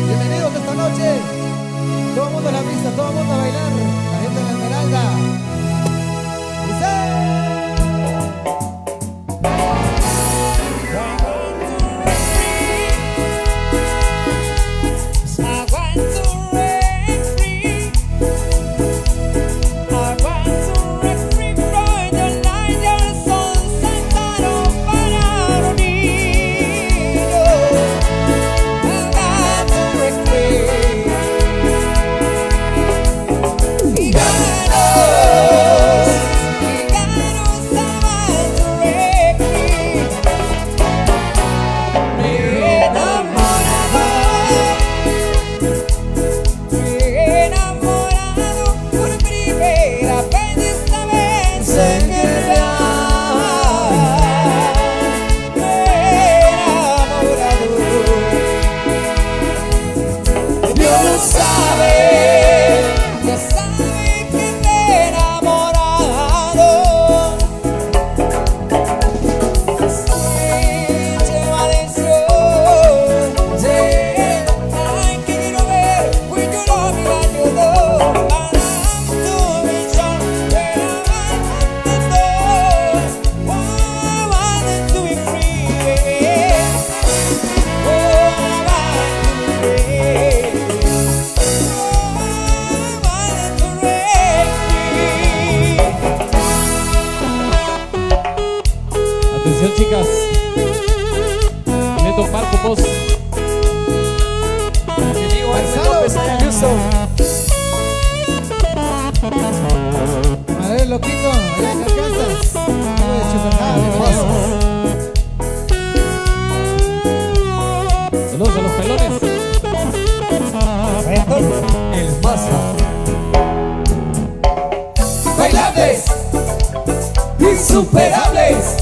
Bienvenidos esta noche. Todo el mundo en la pista, todo el mundo a bailar. La gente de la Esmeralda. Atención, chicas. Neto Marco Poz. Bienvenido López Ayuso. A ver, loquito, allá en Arkansas. Algo de Chucatán, Saludos a los pelones. el Maza. Bailables, insuperables.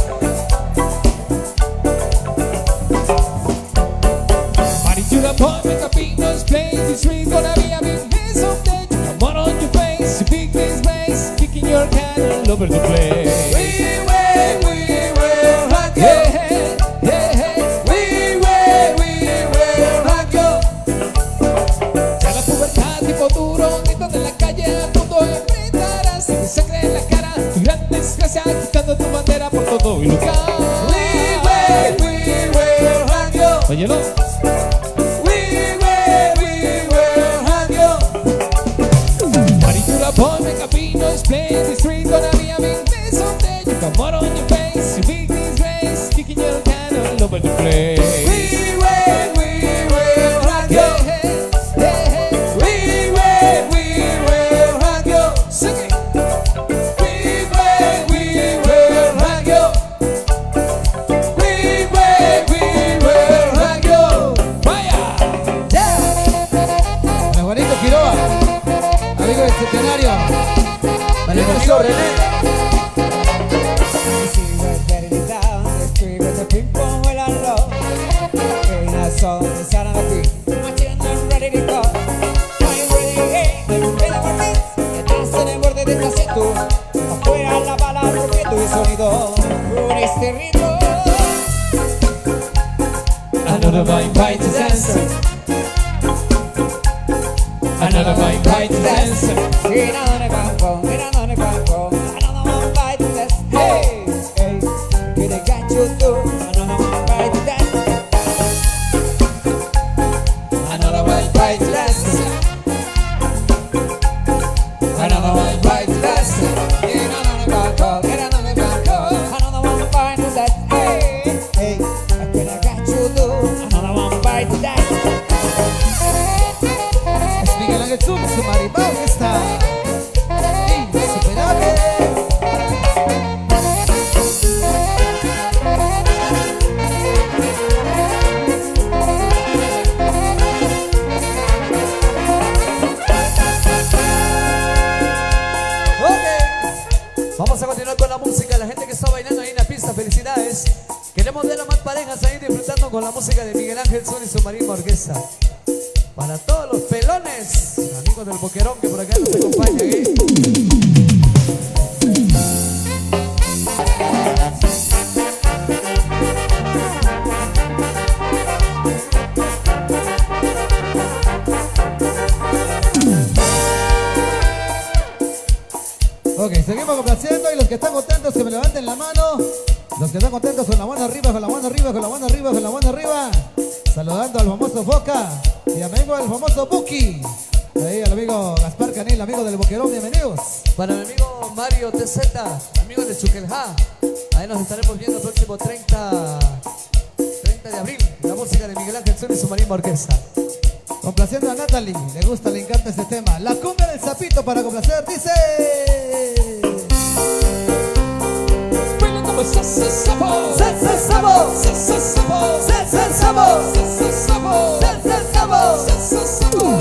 Marichuda, boy, make a big noise, play this ring, gonna be a big mess of day. Come on your face, big this place, kicking your can all over the place. We will rock you. Hey, hey, hey, hey. We will rock you. Ya la pubertad tipo duro, grito de la calle, a punto de enfrentarás, sin sangre en la cara, tu gran desgracia, quitando tu bandera por todo el lugar. We will rock you. Óyelo. Boy, make a big noise, play the street, gonna be a big mess of day. You come out on your face, you big this race, kicking your can all over the place. We will rock you. Hey, hey, hey, hey. We will rock you. Sing it. We will rock you. We will rock you. Vaya. Yeah. El Juanito Quiroga, amigo del centenario. Vale, amigo René. Afuera la bala rompiendo el sonido con este ritmo. Another vibe by to dance. Another vibe by to dance. Get on the backbone, get on the backbone. Another one bite to dance. Hey, hey, get a got you through. Another one bite to dance. Another one bite to dance. Another one bite to dance. Get on the backbone, get on the backbone. Another one bite to dance. Hey, hey, get a got you through. Another one bite to dance. Es Miguel Ángel Zum, su marimbao que está insuperable. Vamos a continuar con la música. La gente que está bailando ahí en la pista. vista, felicidades. Queremos ver a más parejas ahí disfrutando con la música de Miguel Ángel Sol y su marimba orquesta. Para todos los pelones, amigos del Boquerón que por acá nos acompañan, Ok, seguimos complaciendo y los que están contentos que me levanten la mano. Los que están contentos con la mano arriba, con la mano arriba, con la mano arriba, con la mano arriba. Saludando al famoso Boca y amigo del famoso Buki. Ahí al amigo Gaspar Canil, amigo del Boquerón, bienvenidos. Para mi amigo Mario TZ, amigo de Chuqueljá. Ahí nos estaremos viendo el próximo 30 de abril. La música de Miguel Ángel Sol y su marimba orquesta. Complaciendo a Natalie, le gusta, le encanta este tema. La cumbia del sapito para complacer, dice. Baila como salsa sabor, ¡Salsa sabor! salsa sabor, ¡Salsa sabor! salsa sabor, ¡Salsa sabor! salsa sabor.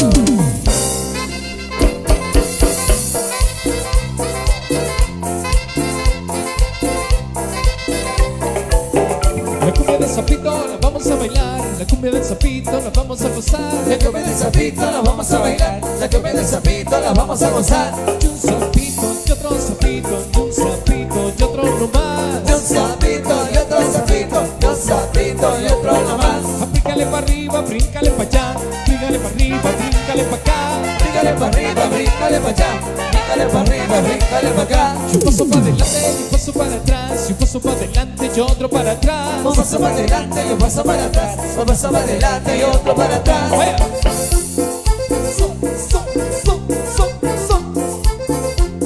La cumbia del sapito la vamos a bailar, la cumbia del sapito la vamos a gozar. La cumbia del sapito la vamos a bailar, la cumbia del sapito la vamos a gozar. Y un sapito y otro sapito, y un sapito y otro no más. De un sapito y otro sapito, de un sapito y otro nomás. Aprícale para arriba, bríncale para allá, bríncale para arriba, bríncale para acá. Bríncale para arriba, bríncale para allá, bríncale para arriba, bríncale para acá. Y un paso para adelante, y un paso para atrás, y un paso para adelante y otro para atrás. Un paso para adelante y un paso para atrás, un paso para adelante y otro para atrás. Vaya. Son, son, son, son, son.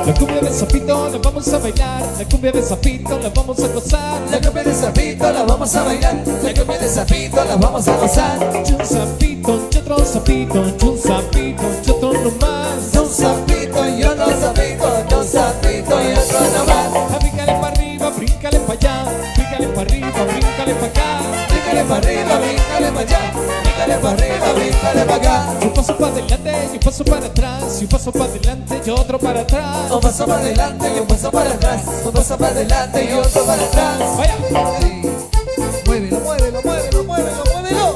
La cumbia del sapito la vamos a bailar, la cumbia del sapito la vamos a gozar. La cumbia del sapito la vamos a bailar, la cumbia del sapito la vamos a gozar. Y un sapito y otro sapito, y un sapito y otro no más. De un sapito y otro sapito, de un sapito y otro nomás. Bríncale para arriba, bríncale para allá, bríncale para arriba, bríncale para acá. Bríncale para arriba, bríncale para allá, bríncale para arriba, bríncale para acá. Y un paso para adelante, y un paso para atrás, y un paso para adelante y otro para atrás. Un paso para adelante y un paso para atrás, un paso para adelante y otro para atrás. Vaya. Ey, muévelo, muévelo, muévelo, muévelo, muévelo.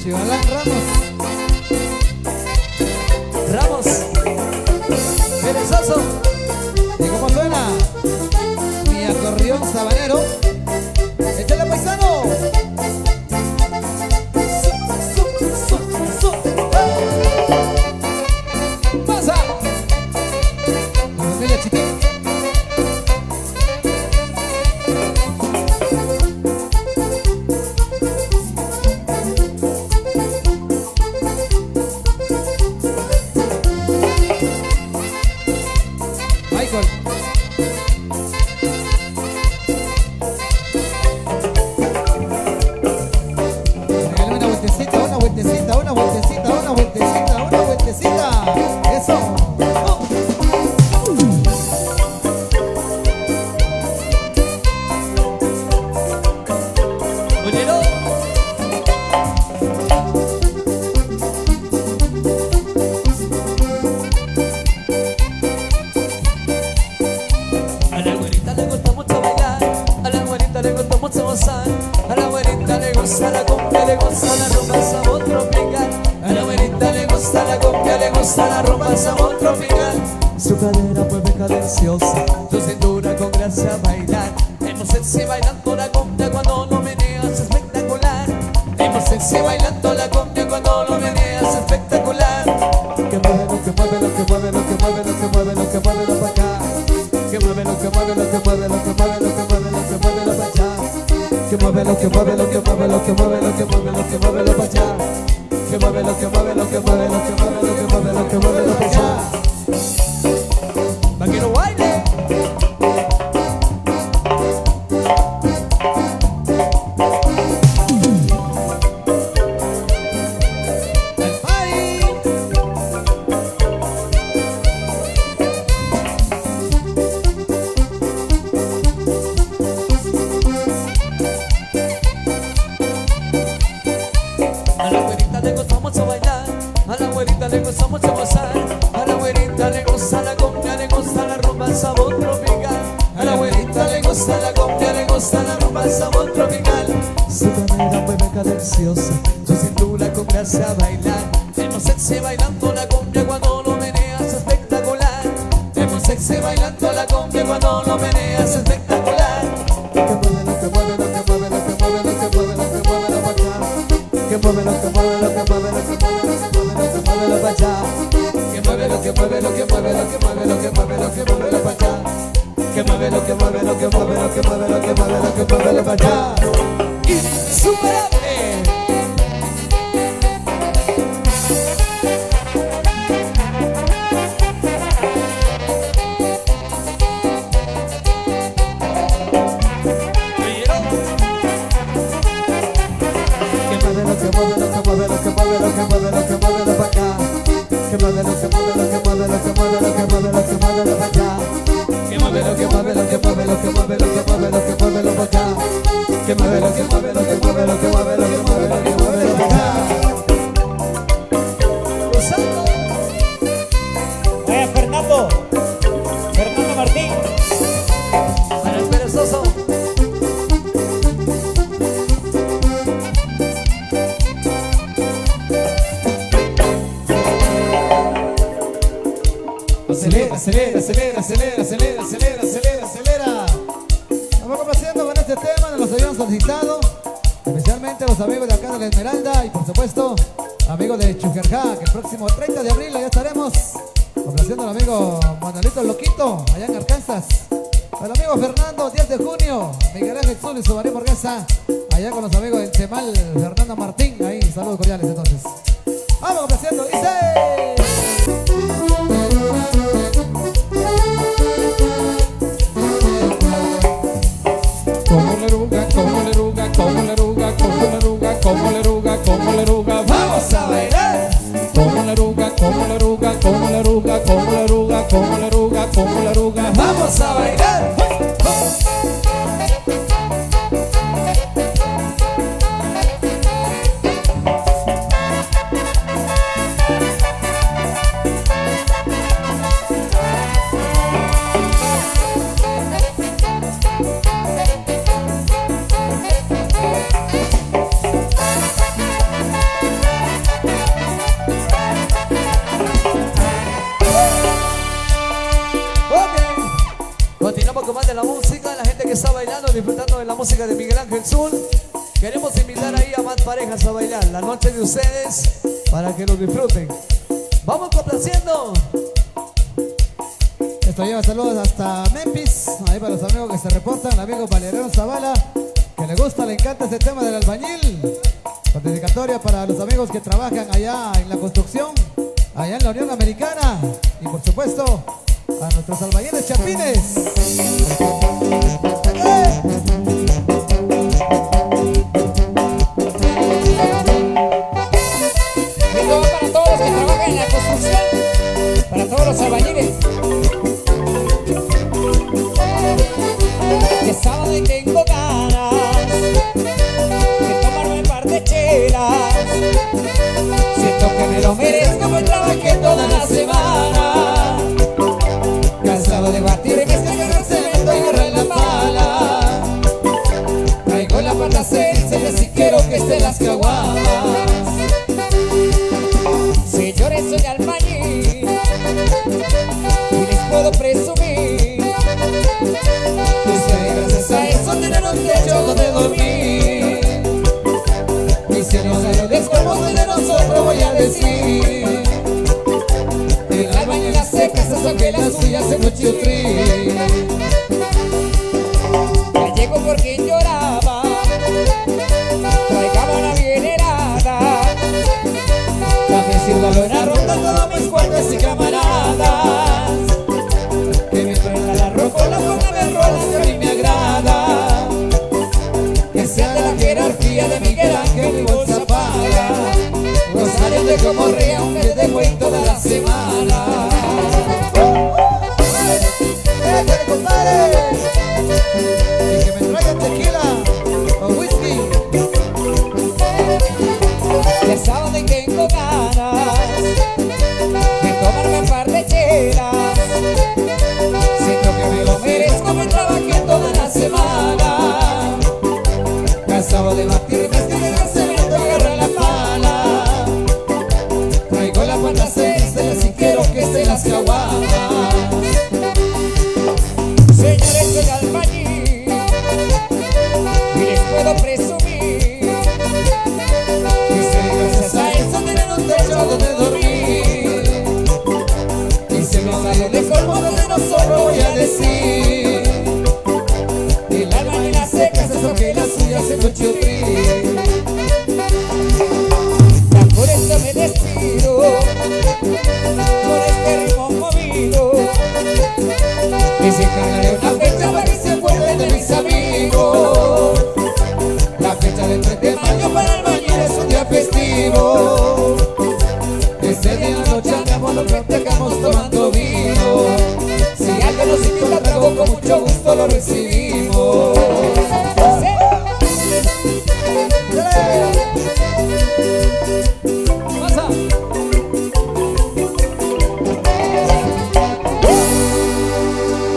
Chivalán Ramos. Ramos, perezoso. ¿Y cómo suena? Mi acordeón sabanero. ¡Échale, paisano! Pasa. Familia Chiquín. Michael. Regálame una vueltecita, una vueltecita, una vueltecita, una vueltecita, una vueltecita. Eso. Oh. Bolero. A la abuelita le gusta mucho bailar, a la abuelita le gusta mucho gozar, a la abuelita le gusta la cumbia, le gusta la rumba, sabor tropical. A la abuelita le gusta la cumbia, le gusta la rumba, sabor tropical. Su cadera mueve cadenciosa, su cintura con gracia bailar. Hemos sexy bailando la cumbia cuando lo meneas espectacular. Hemos sexy bailando la cumbia cuando lo meneas espectacular. Que mueve lo que mueve lo que mueve lo que mueve lo que mueve lo que mueve lo para acá. Que mueve lo que mueve lo que mueve lo que mueve lo que mueve lo que mueve lo para allá. Que mueve lo que mueve lo que mueve lo que mueve lo que mueve lo que mueve lo para allá. Que mueve lo que mueve lo que mueve lo que mueve lo que mueve lo que mueve lo para allá. Vaquero baile. ¡Ay! abuelita le gusta la cumbia, le gusta la rumba, el sabor tropical. A la abuelita le gusta la cumbia, le gusta la rumba, el sabor tropical. Su cadera mueve cadenciosa, su cintura con gracia a bailar. Hemos sexy bailando la cumbia cuando lo meneas espectacular. Hemos sexy bailando la cumbia cuando lo meneas espectacular. Que mueve lo que mueve lo que mueve lo que mueve lo que mueve lo que mueve lo que que mueve lo que mueve lo que mueve lo que mueve lo que mueve lo que mueve lo que allá. Que mueve lo que mueve lo que mueve lo que mueve lo que mueve lo que mueve lo allá. Que mueve lo que mueve lo que mueve lo que mueve lo que mueve lo que mueve lo allá. Insuperable. Fernando Martín. Para el perezoso. Acelera, acelera, acelera, acelera, acelera, acelera, acelera, acelera. Vamos complaciendo con este tema, nos los habían solicitado, especialmente los amigos de acá de la Esmeralda y por supuesto amigos de Chujerjá, que el próximo 30 de abril ya estaremos complaciendo al amigo Manuelito Loquito, allá en Arkansas. Al amigo Fernando, 10 de junio, Miguel Ángel Zul y su María Morguesa, allá con los amigos del Cemal, Fernando Martín, ahí, saludos cordiales entonces. Vamos complaciendo, dice... Como la ruga, como la ruga, como la ruga, como la ruga, como la ruga, como la ruga, Vamos a bailar. como la ruga, como la ruga, como la ruga, como la ruga, como la ruga, como la ruga, Vamos a bailar. Continuamos con más de la música, la gente que está bailando, disfrutando de la música de Miguel Ángel Zul. Queremos invitar ahí a más parejas a bailar la noche de ustedes para que lo disfruten. Vamos complaciendo. Esto lleva saludos hasta Memphis, ahí para los amigos que se reportan, el amigo Valeriano Zavala, que le gusta, le encanta este tema del albañil. Con dedicatoria para los amigos que trabajan allá en la construcción, allá en la Unión Americana. Y por supuesto, a nuestros albañiles chapines. Esto va para todos los que trabajan en la construcción, para todos los albañiles. Que sábado y tengo ganas de tomarme un par de chelas. Siento que me lo merezco, pues trabajé toda la semana. Cansado de batir mis cajas, cemento y agarrar la pala. Traigo la pata sencilla si quiero que estén las caguamas. Señores, soy albañil y les puedo presumir que gracias a eso tener un techo donde dormir. Y si no se lo después de nosotros voy a decir: el albañil hace casas aunque las suyas se muchutri. Ya llego por quien lloraba, traigaba una bien helada. Dame sírvalo en la ronda a todos mis cuates y camaradas. Que me prenda la rocola con las rolas que a mí me agrada. Que sea de la jerarquía de Miguel Ángel y bolsa paga. Rosario de Comorrea, aunque te voy toda la semana. colmo de nosotros voy a decir. El alma ni la seca se toque la suya se lo churri. Ya por eso me despido, por este ritmo movido. Y se encargaré una fecha para que se acuerden de mis amigos. La fecha del 3 de mayo para el bañil es un día festivo. Ese día en la noche hagamos lo que tengamos tomando vino. Si alguien nos invita a trago, con mucho gusto lo recibimos. ¡Pasa!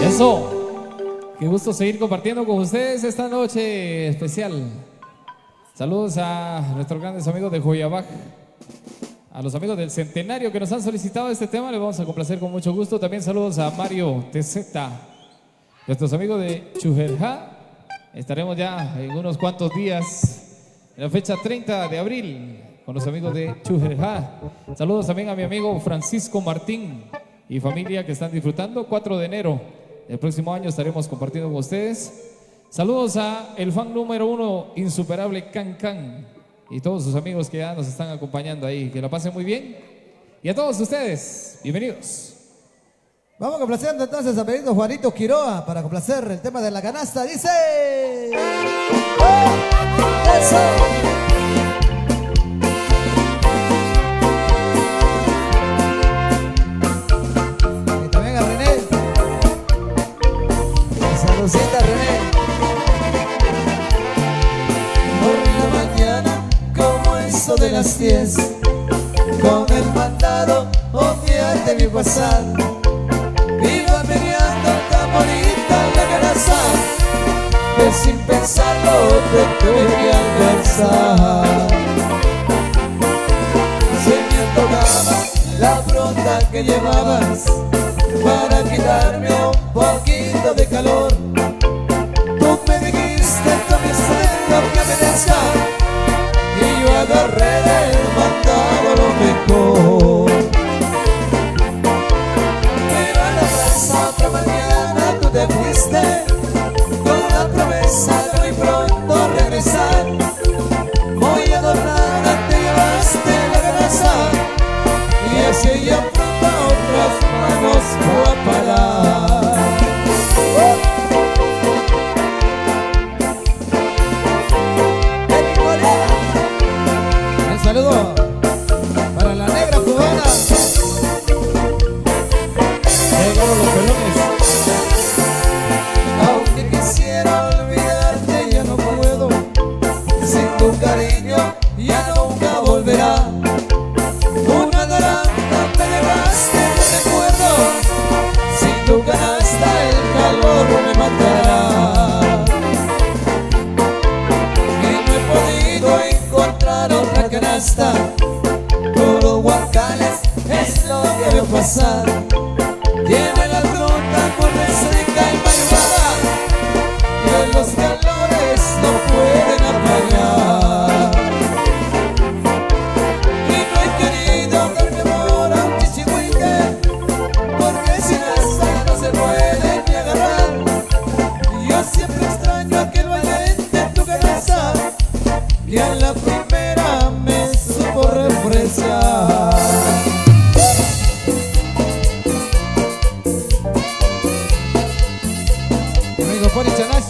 Eso. Qué gusto seguir compartiendo con ustedes esta noche especial. Saludos a nuestros grandes amigos de Joyabaj, a los amigos del Centenario que nos han solicitado este tema, les vamos a complacer con mucho gusto. También saludos a Mario TZ, nuestros amigos de Chujerja. Estaremos ya en unos cuantos días, en la fecha 30 de abril, con los amigos de Chujerja. Saludos también a mi amigo Francisco Martín y familia que están disfrutando. 4 de enero del próximo año estaremos compartiendo con ustedes. Saludos a el fan número 1, insuperable Can Can, y todos sus amigos que ya nos están acompañando ahí. Que la pasen muy bien. Y a todos ustedes, bienvenidos. Vamos complaciendo entonces a pedido Juanito Quiroa para complacer el tema de la canasta. Dice... Eso. Y también a René. Saludcita, René. Por la mañana, como eso de las 10, con el mandado, un día te vi pasar. Iba peleando tan bonita la canasta, que sin pensarlo te tuve que alcanzar. Se me antojaba la bronca que llevabas para quitarme un poquito de calor. Tú me dijiste con mi sueño que merezca, y yo agarré del mandado lo mejor. Pero a la casa otra mañana tú te fuiste, con la promesa de muy pronto regresar. Muy adornada te llevaste la grasa, y así ella pronto a otras manos fue a parar. Un saludo para la negra cubana. Llegaron los pelones. Aunque quisiera olvidarte ya no puedo, sin tu cariño ya nunca volverá. Una naranja me llevaste de recuerdo, sin tu canasta el calor me matará. Y no he podido encontrar otra canasta, puros guacales es lo que veo pasar. Tiene la fruta con seca y mayugada, que los calores no pueden apagar. Y no he querido darme amor a un chichihuique, porque sin asa no se puede ni agarrar. Yo siempre extraño aquel valiente en tu cabeza, que a la primera me supo refrescar. Amigo Pony Chanás.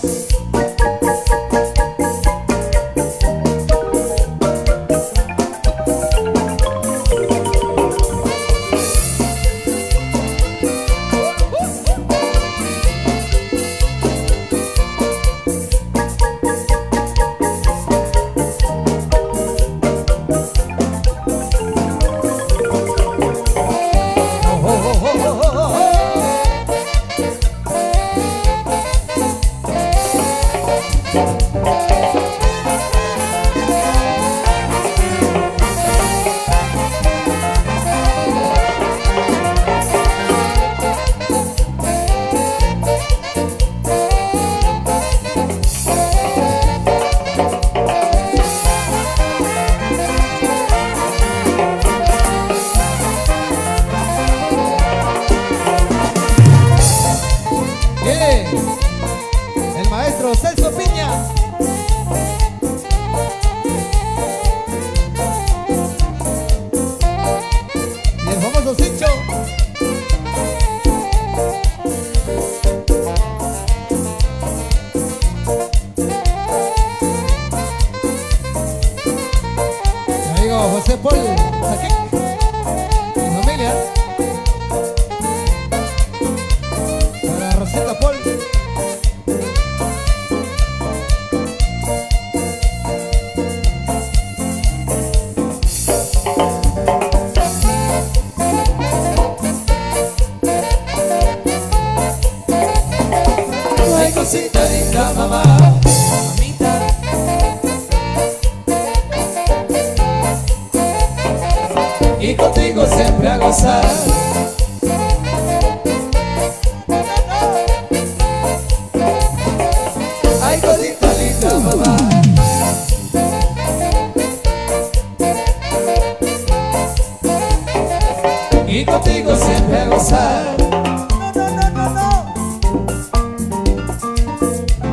cosita linda, mamá. Mamita. Y contigo siempre a gozar. Ay, cosita linda, mamá. Y contigo siempre a gozar.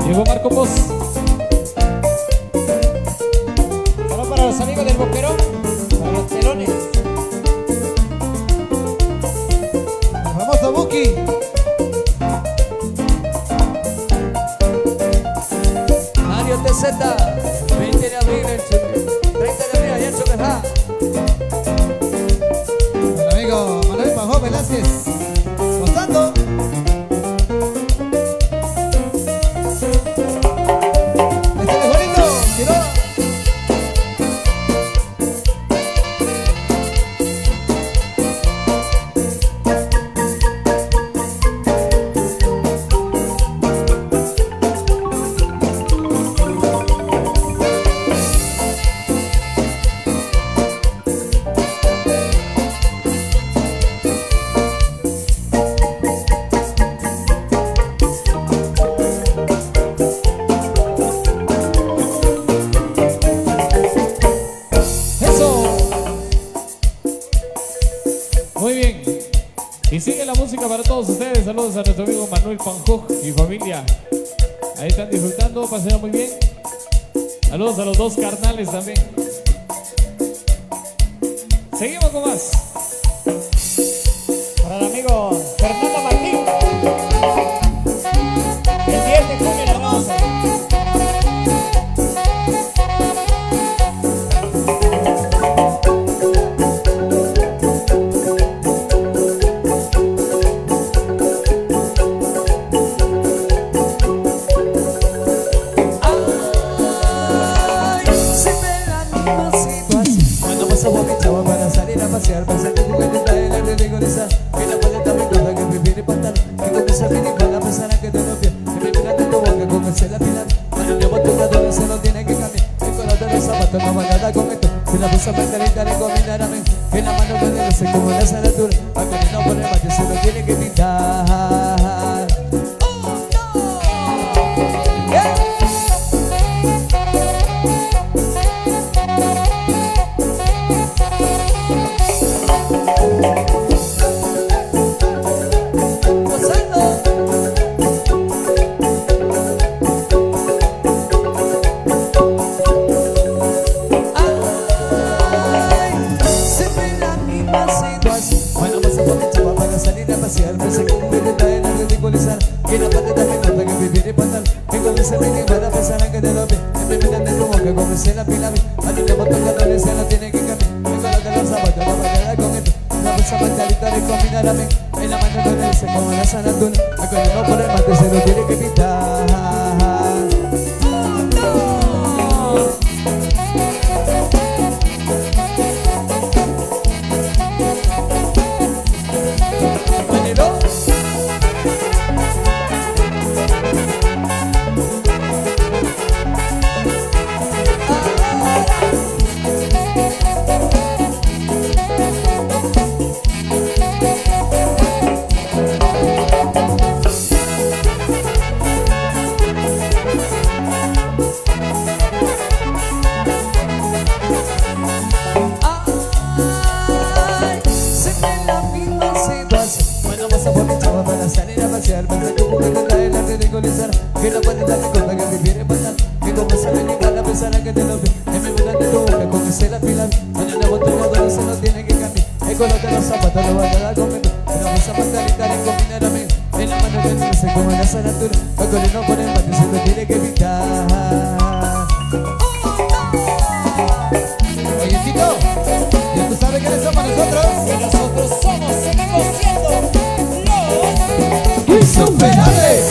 Llegó Marco Pos. Solo para los amigos del Boquerón, para los telones. El famoso Buki. Mario TZ, 20 de abril, el 30 de abril, allá en Chopejá. El amigo Manuel Pajó Velázquez. Gozando. Este es bonito. Tiró. Eso. Muy bien. Y sigue la música para todos ustedes. Saludos a nuestro amigo Manuel Panjoj y familia. Ahí están disfrutando, pasean muy bien. Saludos a los dos carnales también. Seguimos con más. Para el amigo Fernando Martín. El 10 de junio la vamos a hacer. Ay, siempre la misma situación. Cuando pasa por mi chava para salir a pasear, pasa que juguete trae la ridiculizar. Que la puede también contar que prefiere pantalón. Que con esa minifalda pensará que te lo pies. Que me mira de tu boca con ese la pilar. Cuando el llevo tu gato se lo tiene que cambiar. El color de los zapatos no va nada con esto. Si la puso para calentar y combinar a mí. Que la mano puede no sé cómo la salatura. A que no pone más que se lo tiene que pintar. Yeah. Gozando. Ay, siempre la misma situación. Bueno, pasa por mi chapa para salir a pasear. Pensé que un bebé trae la ridiculizar. Que la parte también nota que prefiere pantal. Que con ese ring para pensar que te lo ve. Que me miran de tu boca como se la pila. A ti te boto que se lo tiene que cambiar. Me coloca los zapatos, no va a quedar con esto. La bolsa pantalita de combinar a mí. En la mano con ese como la sanatuna. A cuando no por el mate se lo tiene que pintar. Manilo. Ay, siempre la misma situación. Cuando pasa por mi chava para salir a pasear, pasa que un bebé trae la ridiculizar. Que no puede darle cuenta que prefiere pasar. Que como se ve ni la pensará que te lo ve. Que me miran de tu boca con ese la pila. Cuando le boto el se lo tiene que cambiar. El color de los zapatos no va a quedar conmigo. Pero esa pantalita de combinar a mí. En la mano que no sé cómo la sanatura. Cuando no pone el mate se lo tiene que pintar. Oye, Tito, ¿ya tú sabes quiénes somos nosotros? Que nosotros somos, seguimos siendo los ¡Insuperables!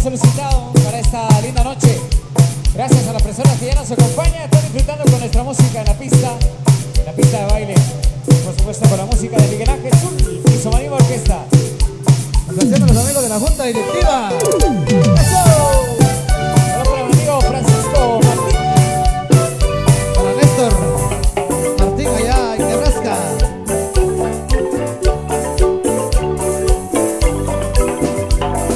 solicitado para esta linda noche. Gracias a las personas que ya nos acompañan, están disfrutando con nuestra música en la pista de baile. Por supuesto con la música de Miguel Ángel Zul y su Manima Orquesta. Atención a los amigos de la Junta Directiva. ¡Eso! Hola para mi amigo Francisco Martín. Para Néstor Martín allá en Nebraska.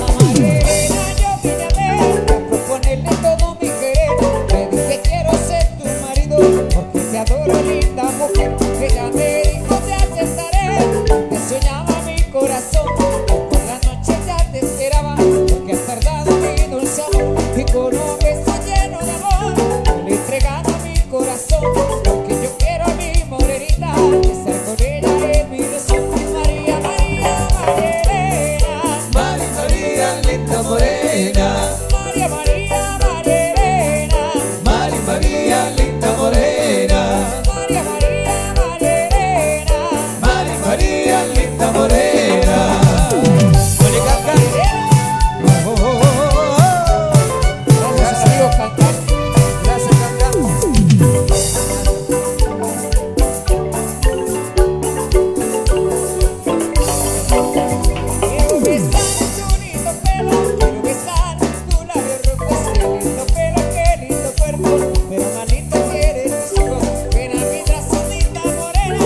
Mamarena, yo vine a verte a proponerle todo mi querer. Le dije quiero ser tu marido porque te adoro, linda mujer. Ella me dijo te aceptaré. Te soñaba mi corazón. Por la noche ya te esperaba porque has tardado mi dulce amor. Y con un beso lleno de amor le he entregado mi corazón. Porque yo quiero a mi morenita y estar con ella es mi ilusión. María, María, María Elena. María, María, linda morena. María, María, María Elena. María, María, linda morena. María, María, María Elena. María, María, linda morena. Oh, oh, oh, oh, oh. Gracias, amigos cantantes. Gracias, cantante. Quiero besar tu lindo pelo, quiero besar tu labio rojo, qué lindo pelo, qué lindo cuerpo, pero más lindo quieres tus ojos. Ven a mi brazonita morena,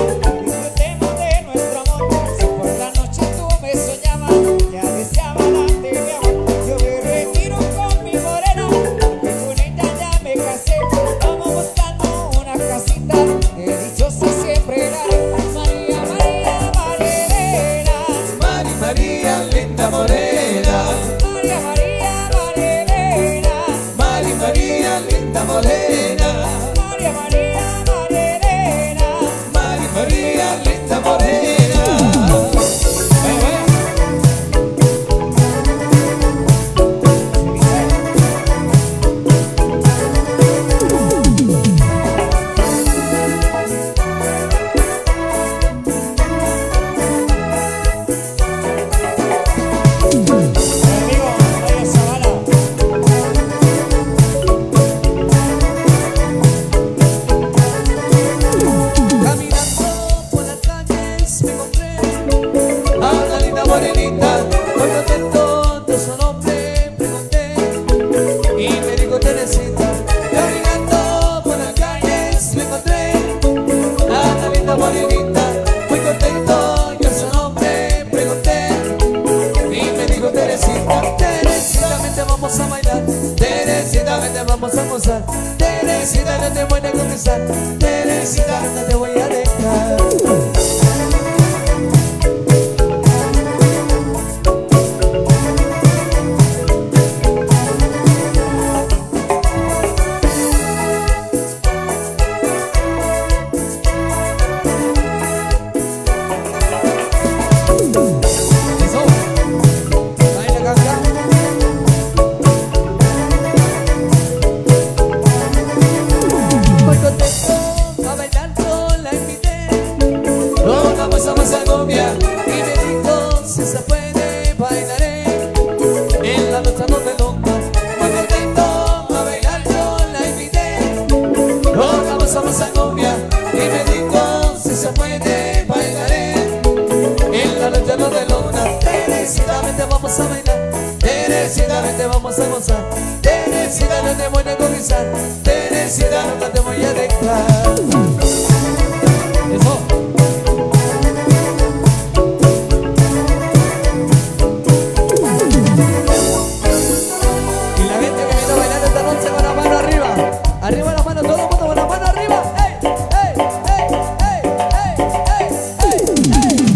disfrutemos de nuestro amor. Si por la noche tú me soñabas, ya deseaba darte mi amor. Yo me retiro con mi morena, porque con ella ya me casé. Vamos buscando una casita, que dichosa siempre la haré. María, María, María Elena. María, María, linda morena. María, María, María Elena. María, María, linda morena. María, María, María Elena. María, María, linda morena. Amigo Mario Zavala. Caminando por las calles me encontré a una linda morenita. Muy contento de su nombre pregunté y me dijo Teresita. Caminando por las calles me encontré a una linda morenita. Muy contento de su nombre pregunté y me dijo Teresita. Teresita, vente vamos a bailar. Teresita, vente vamos a gozar. Teresita, no te voy a conquistar. Teresita, no te voy a dejar. Eso. Baila, canta. Muy contento a bailar sola invité. Pongamos a más cumbia y me dijo si se puede bailaré en la noche donde nunca. Muy contento a bailar sola invité. Pongamos a más cumbia y me dijo si se puede bailaré en la noche donde luna. Teresita, vente vamos a bailar. Teresita, vente vamos a gozar. Teresita, no te voy a conquistar. Teresita, nunca te voy a dejar. Eso. Y la gente que viene a bailar esta noche con la mano arriba. Arriba la mano, todo el mundo con la mano arriba. ¡Ey! ¡Ey! ¡Ey! ¡Ey! ¡Ey! ¡Ey! ¡Ey!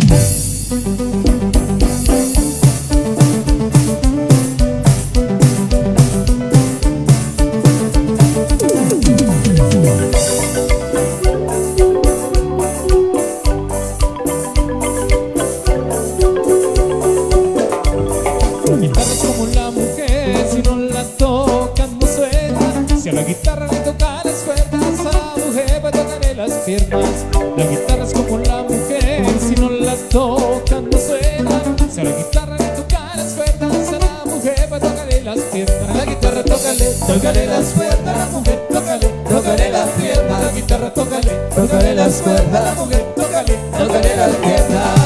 tócale las cuerdas a la mujer, tócale las piernas, la guitarra, tócale las cuerdas a la mujer, tócale las piernas.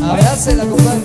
Abrázela, compadre.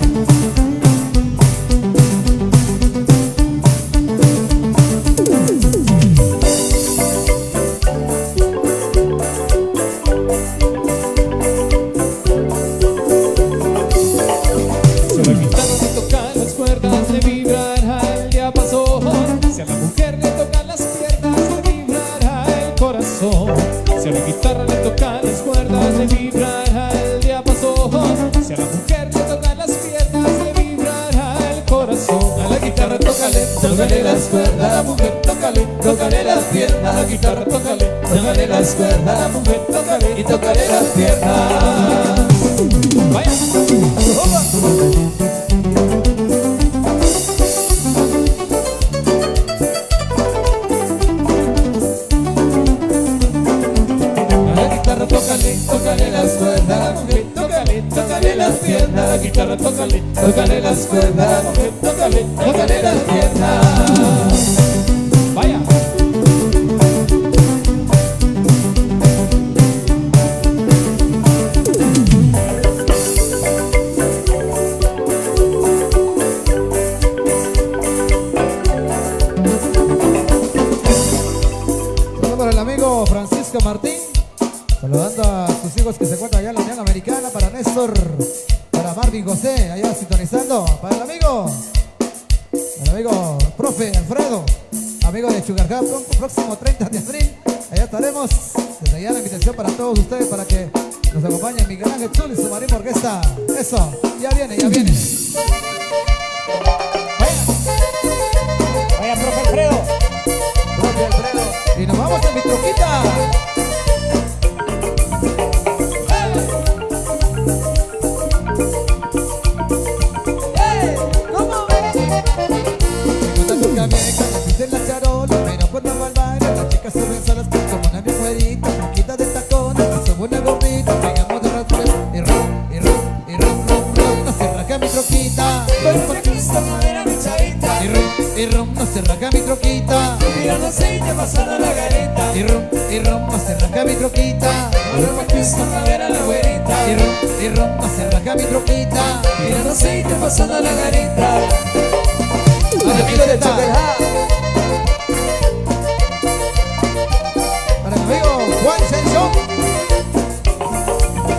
Si a la guitarra le tocan las cuerdas, le vibrará el diapasón. Si a la mujer le tocan las piernas, le vibrará el corazón. A la guitarra tócale las cuerdas, a la mujer tócale las piernas. A la guitarra tócale las cuerdas, a la mujer y tócale las piernas. Vaya. Tócale las cuerdas, la mujer, tócale las piernas, la guitarra, tócale las cuerdas, la mujer, tócale las piernas. Vaya. Saludos para el amigo Francisco Martín. Saludando a sus hijos que se encuentran allá en la Unión Americana, para Néstor, para Marvin José, allá sintonizando, para el amigo profe Alfredo, amigo de Sugar Cup, próximo 30 de abril, allá estaremos, desde allá la invitación para todos ustedes, para que nos acompañen Miguel Ángel Zul y su Marín Orquesta. Eso, ya viene, ya viene. Vaya, profe Alfredo. Profe Alfredo. Y nos vamos a mi troquita. En la charola, pero cuando va al baile, las chicas suben solas como una viejuerita, poquita de tacones, se sube una gordita, pegamos de las tres, y rum, no se raca mi troquita. Pero por Cristo, madera, mi chavita. Y rum, no se raca mi troquita. Tirando aceite, pasando la garita. Y rum, no se raca mi troquita. Pero por Cristo, madera, la güerita. Y rum, no se raca mi troquita. Tirando aceite, pasando la garita. Para amigo de Chocolate. Para mi amigo Juan Senso.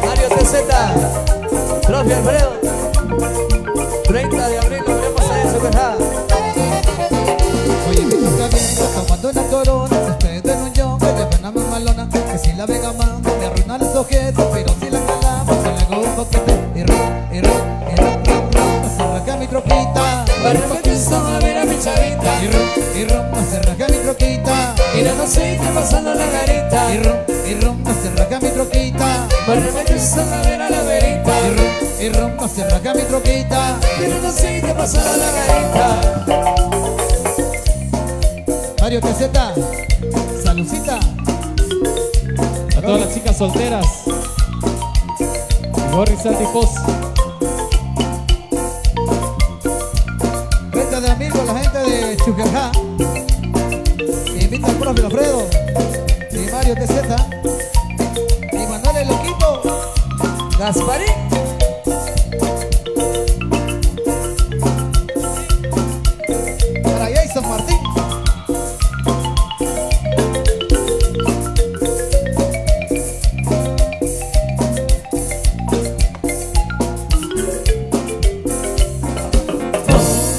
Mario TZ, profe Alfredo. 30 de abril lo veremos ahí en Chocolate. Oye, mi toca bien, tomando una corona, ustedes en un yongo, de buena mamalona, que si la venga mambo, me arruina los objetos, pero si la calamos, se le hago un poquete, y rum, no se raca mi troquita. Para por Cristo, madera, mi chavita. Y rum, no se raca mi troquita. Tirando aceite, pasando la garita. Y rum, no se raca mi troquita. Para por Cristo, madera, la güerita. Y rum, no se raca mi troquita. Tirando aceite, pasando la garita. Mario TZ, saludcita. A todas las chicas solteras. Gorri Saltipos. Frente de amigos, la gente de Chuquerjá. Invita al profe Alfredo y Mario TZ y Manuel el Loquito. Gasparín. Para Jason Martín.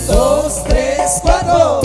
Dos, tres, cuatro.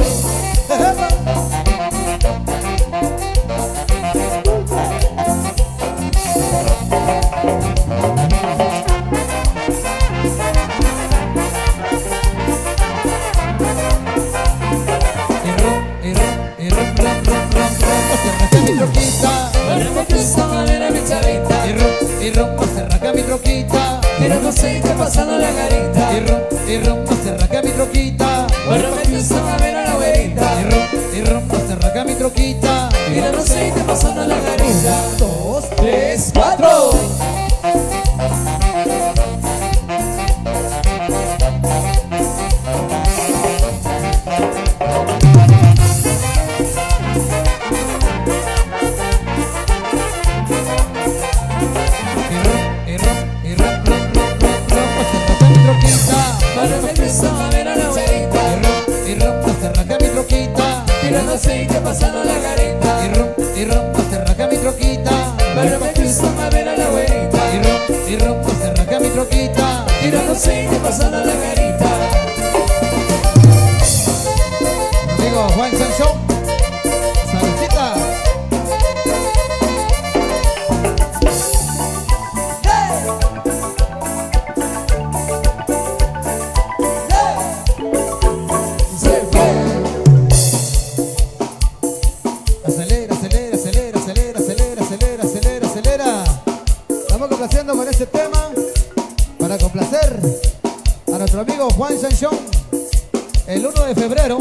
persona de verita. Amigo Juan Sanchón, saludcita. Acelera, acelera, acelera, acelera, acelera, acelera, acelera, acelera. Estamos complaciendo con este tema para complacer a nuestro amigo Juan Sanchón. El 1 de febrero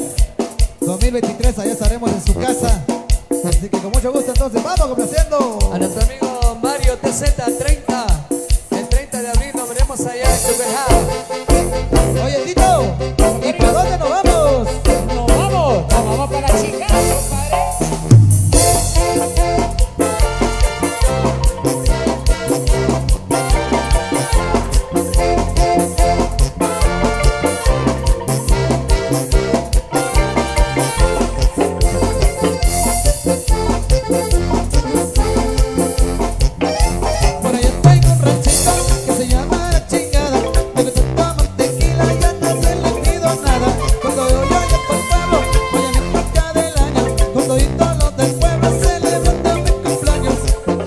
2023 allá estaremos en su casa. Así que con mucho gusto entonces vamos complaciendo A nuestro amigo Mario TZ30. El 30 de abril nos veremos allá en Chuquejá. Oye Tito, ¿y para dónde nos vamos? Nos vamos para Chicago, compadre. Por ahí estoy con ranchito que se llama La Chingada. Bebe tanta mantequila, ya no se le pido nada. Cuando yo vaya por el pueblo, voy a mi época del año. Cuando todos los del pueblo celebran mi cumpleaños.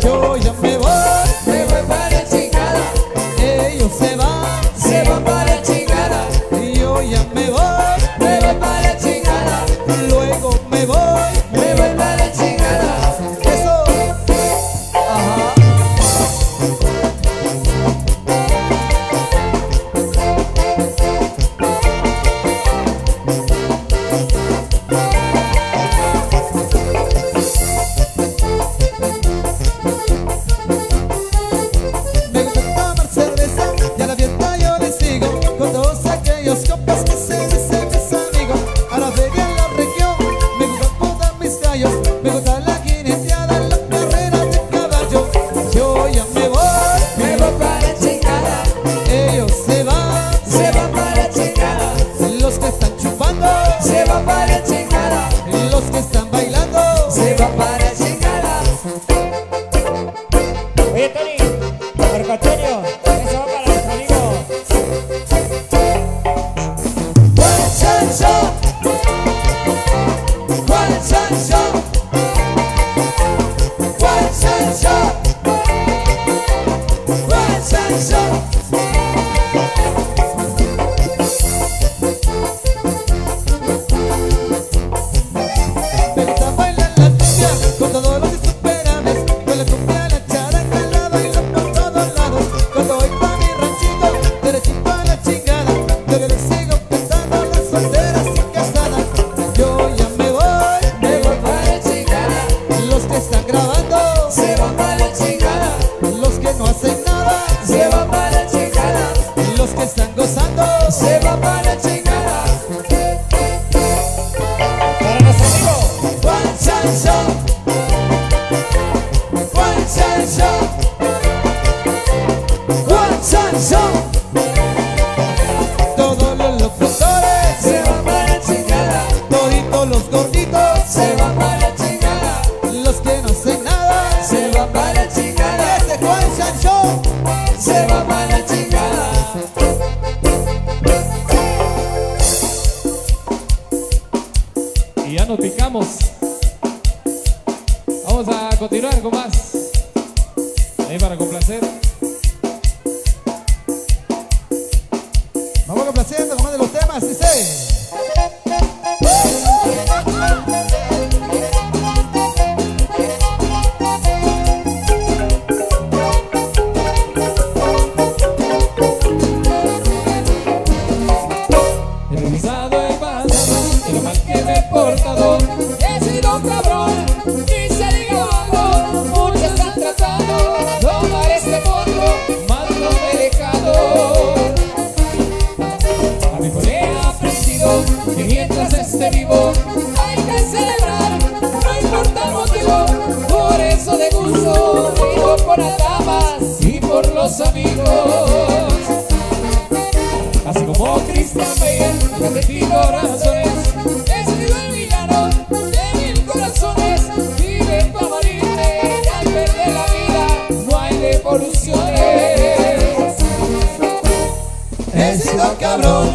Yo ya me voy, para la chingada, ellos se van para la chingada, y yo ya me voy, para la chingada, luego me voy. para la chingada. Eso. Ajá. Me gusta tomar cerveza y a la fiesta yo le sigo con todos aquellos compas que se dicen mis amigos. A la feria en la región me gusta todas mis gallos. Me gusta la jineteada, la carrera de caballo. Yo ya me voy, para la chingada, ellos se van. para la chingada, Los que están chupando, para la chingada, los que están bailando. para la chingada. Oye, Tony, Marco Antonio, eso va para nuestro amigo. Juan Sanchón, Juan Sanchón, Juan Sanchón, Juan Sanchón. Me gusta bailar la cumbia con todos los insuperables. Con la cumbia, la characa, la bailo por todos lados. Cuando voy pa' mi ranchito, derechito a la chingada. Yo que le sigo cantando a las solteras y casadas. Yo ya me voy, para la chingada, los que están grabando, para la chingada, los que no hacen nada, para la chingada, los que están gozando. para la chingada. Para nuestro amigo. Juan Sanchón, Juan Sanchón, Juan Sanchón. Todos los locutores, para la chingada, toditos los gorditos, para la chingada, los que no hacen nada. para la chingada, Ese Juan Sanchón. para la chingada. Y ya nos picamos. Vamos a continuar con más. Ahí para complacer. Vamos complaciendo con más de los temas, dice. He revisado el pasado y lo mal que me he portado. He sido un cabrón y se diga algo. Muchos están tratando de tomar este mundo, Más no me he dejado. a mi poder he aprendido que mientras esté vivo hay que celebrar, no importa el motivo. Por eso de gusto vivo por las damas y por los amigos. Así como Christian Bale, yo te pido razones. He sido el villano de 1000 corazones. Vive para morirte y al perder la vida no hay devoluciones. He sido sido cabrón.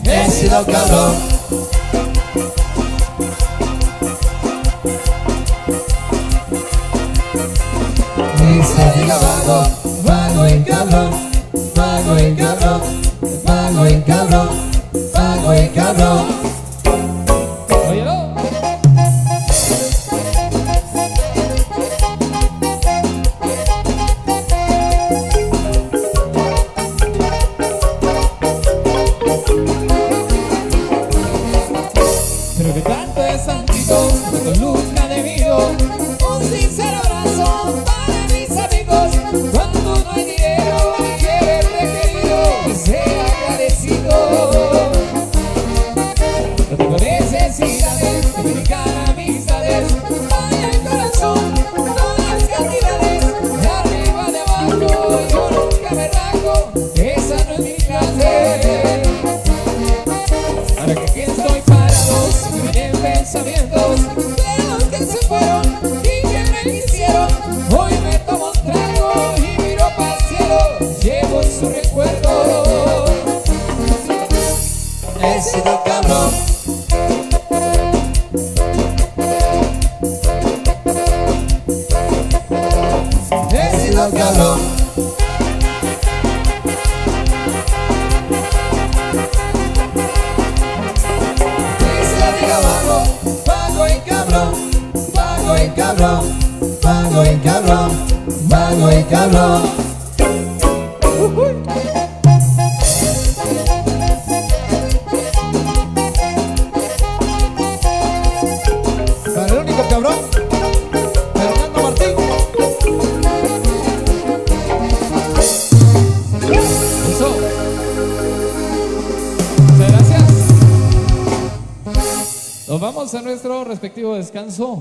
He sido cabrón. Y se diga vago, vago y cabrón, vago y cabrón, vago y cabrón, vago y cabrón. Óyelo. Pero que tanto es santito, no nunca debido. Un sincero abrazo para mis amigos. Cuando no hay dinero, quiere preferido que sea agradecido. No tengo Necesidades, dedicar amistades. Vaya el corazón, todas las cantidades. De arriba, de abajo, yo nunca me rajo. Esa no es mi clase. Ahora que Estoy parado, se me vienen pensamientos de los que se fueron y que me quisieron. Hoy me tomo un trago y miro para el cielo, llevo su recuerdo. He sido cabrón. He sido cabrón. Y se diga vago, vago y cabrón, vago y cabrón, vago y cabrón, vago y cabrón. Para el único cabrón, Fernando Martín. eso. Muchas gracias. Nos vamos a nuestro respectivo descanso.